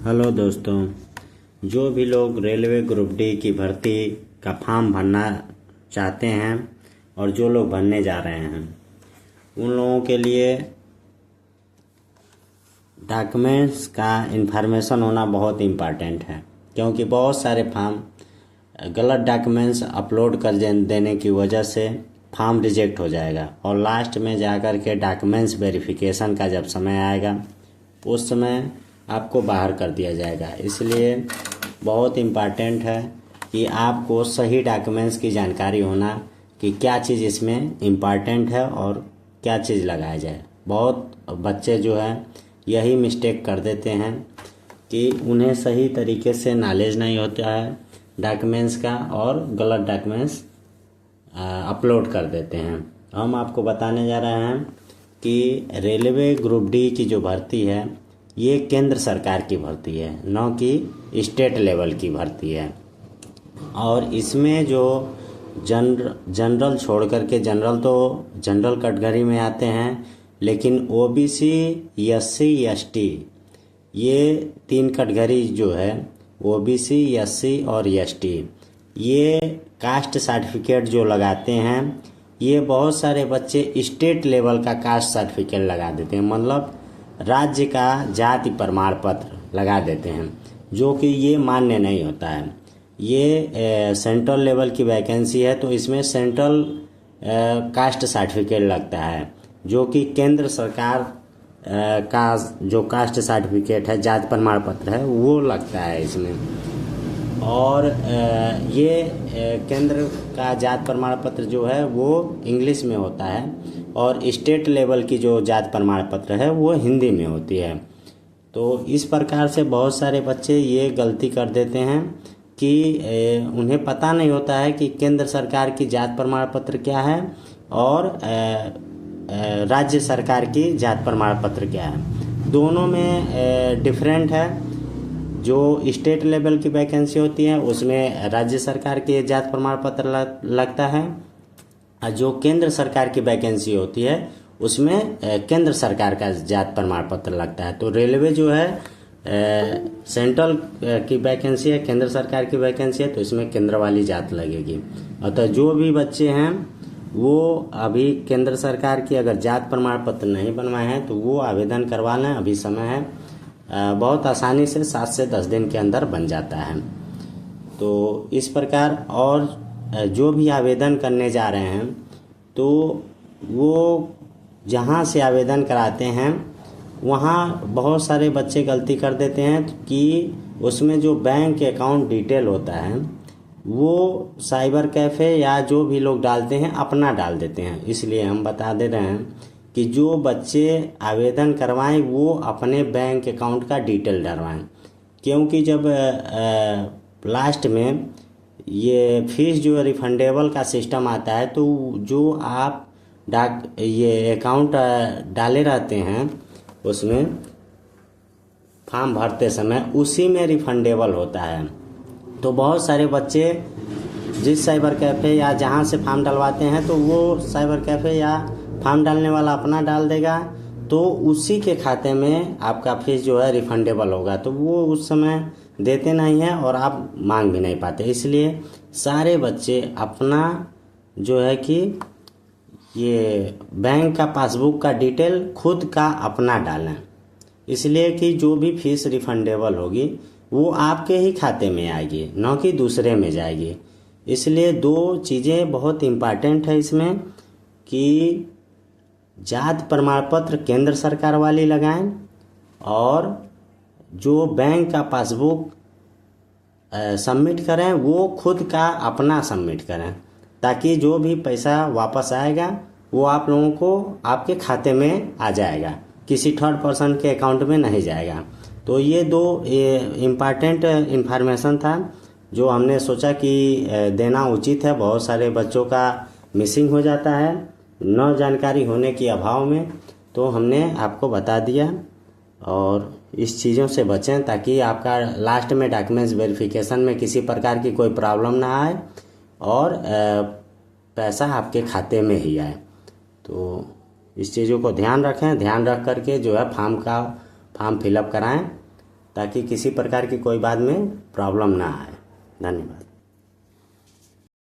Hello दोस्तों, जो भी लोग रेलवे ग्रुप डी की भर्ती का फॉर्म भरना चाहते हैं और जो लोग भरने जा रहे हैं उन लोगों के लिए डॉक्यूमेंट्स का इन्फॉर्मेशन होना बहुत इम्पॉर्टेंट है। क्योंकि बहुत सारे फॉर्म गलत डॉक्यूमेंट्स अपलोड कर देने की वजह से फॉर्म रिजेक्ट हो जाएगा और लास्ट में जाकर के डॉक्यूमेंट्स वेरिफिकेशन का जब समय आएगा उस समय आपको बाहर कर दिया जाएगा। इसलिए बहुत इम्पॉर्टेंट है कि आपको सही डॉक्यूमेंट्स की जानकारी होना कि क्या चीज़ इसमें इम्पॉर्टेंट है और क्या चीज़ लगाया जाए। बहुत बच्चे जो है यही मिस्टेक कर देते हैं कि उन्हें सही तरीके से नॉलेज नहीं होता है डॉक्यूमेंट्स का और गलत डॉक्यूमेंट्स अपलोड कर देते हैं। हम आपको बताने जा रहे हैं कि रेलवे ग्रुप डी की जो भर्ती है ये केंद्र सरकार की भर्ती है, न कि स्टेट लेवल की भर्ती है। और इसमें जो जनरल छोड़ करके जनरल तो जनरल कैटेगरी में आते हैं, लेकिन ओबीसी, एससी, एसटी ये 3 कैटेगरी जो है ओबीसी, एससी और एसटी ये कास्ट सर्टिफिकेट जो लगाते हैं ये बहुत सारे बच्चे स्टेट लेवल का कास्ट सर्टिफिकेट लगा देते हैं, मतलब राज्य का जाति प्रमाण पत्र लगा देते हैं, जो कि ये मान्य नहीं होता है। ये सेंट्रल लेवल की वैकेंसी है तो इसमें सेंट्रल कास्ट सर्टिफिकेट लगता है, जो कि केंद्र सरकार का जो कास्ट सर्टिफिकेट है, जाति प्रमाण पत्र है, वो लगता है इसमें। और ये केंद्र का जाति प्रमाण पत्र जो है वो इंग्लिश में होता है और स्टेट लेवल की जो जाति प्रमाण पत्र है वो हिंदी में होती है। तो इस प्रकार से बहुत सारे बच्चे ये गलती कर देते हैं कि उन्हें पता नहीं होता है कि केंद्र सरकार की जाति प्रमाण पत्र क्या है और राज्य सरकार की जाति प्रमाण पत्र क्या है। दोनों में डिफरेंट है। जो स्टेट लेवल की वैकेंसी होती है उसमें राज्य सरकार के जाति प्रमाण पत्र लगता है और जो केंद्र सरकार की वैकेंसी होती है उसमें केंद्र सरकार का जाति प्रमाण पत्र लगता है। तो रेलवे जो है सेंट्रल की वैकेंसी है, केंद्र सरकार की वैकेंसी है, तो इसमें केंद्र वाली जाति लगेगी। अतः जो भी बच्चे हैं वो अभी केंद्र सरकार की अगर जाति प्रमाण पत्र नहीं बनवाए हैं तो वो आवेदन करवा लें, अभी समय है। बहुत आसानी से 7 से 10 दिन के अंदर बन जाता है। तो इस प्रकार और जो भी आवेदन करने जा रहे हैं तो वो जहाँ से आवेदन कराते हैं वहाँ बहुत सारे बच्चे गलती कर देते हैं कि उसमें जो बैंक अकाउंट डिटेल होता है वो साइबर कैफ़े या जो भी लोग डालते हैं अपना डाल देते हैं। इसलिए हम बता दे रहे हैं कि जो बच्चे आवेदन करवाएं वो अपने बैंक अकाउंट का डिटेल डलवाएं, क्योंकि जब लास्ट में ये फीस जो रिफंडेबल का सिस्टम आता है तो जो आप ये अकाउंट डाले रहते हैं उसमें फॉर्म भरते समय उसी में रिफंडेबल होता है। तो बहुत सारे बच्चे जिस साइबर कैफ़े या जहाँ से फॉर्म डलवाते हैं तो वो साइबर कैफ़े या फॉर्म डालने वाला अपना डाल देगा तो उसी के खाते में आपका फीस जो है रिफंडेबल होगा, तो वो उस समय देते नहीं हैं और आप मांग भी नहीं पाते। इसलिए सारे बच्चे अपना जो है कि ये बैंक का पासबुक का डिटेल खुद का अपना डालें, इसलिए कि जो भी फीस रिफंडेबल होगी वो आपके ही खाते में आएगी, न कि दूसरे में जाएगी। इसलिए 2 चीज़ें बहुत इम्पॉर्टेंट है इसमें कि जाति प्रमाण पत्र केंद्र सरकार वाली लगाएं और जो बैंक का पासबुक सबमिट करें वो खुद का अपना सबमिट करें, ताकि जो भी पैसा वापस आएगा वो आप लोगों को आपके खाते में आ जाएगा, किसी थर्ड पर्सन के अकाउंट में नहीं जाएगा। तो ये 2 इम्पॉर्टेंट इन्फॉर्मेशन था जो हमने सोचा कि देना उचित है। बहुत सारे बच्चों का मिसिंग हो जाता है न जानकारी होने के अभाव में, तो हमने आपको बता दिया। और इस चीज़ों से बचें ताकि आपका लास्ट में डॉक्यूमेंट्स वेरिफिकेशन में किसी प्रकार की कोई प्रॉब्लम ना आए और पैसा आपके खाते में ही आए। तो इस चीज़ों को ध्यान रखें, ध्यान रख करके जो है फॉर्म फिलअप कराएं ताकि किसी प्रकार की कोई बाद में प्रॉब्लम ना आए। धन्यवाद।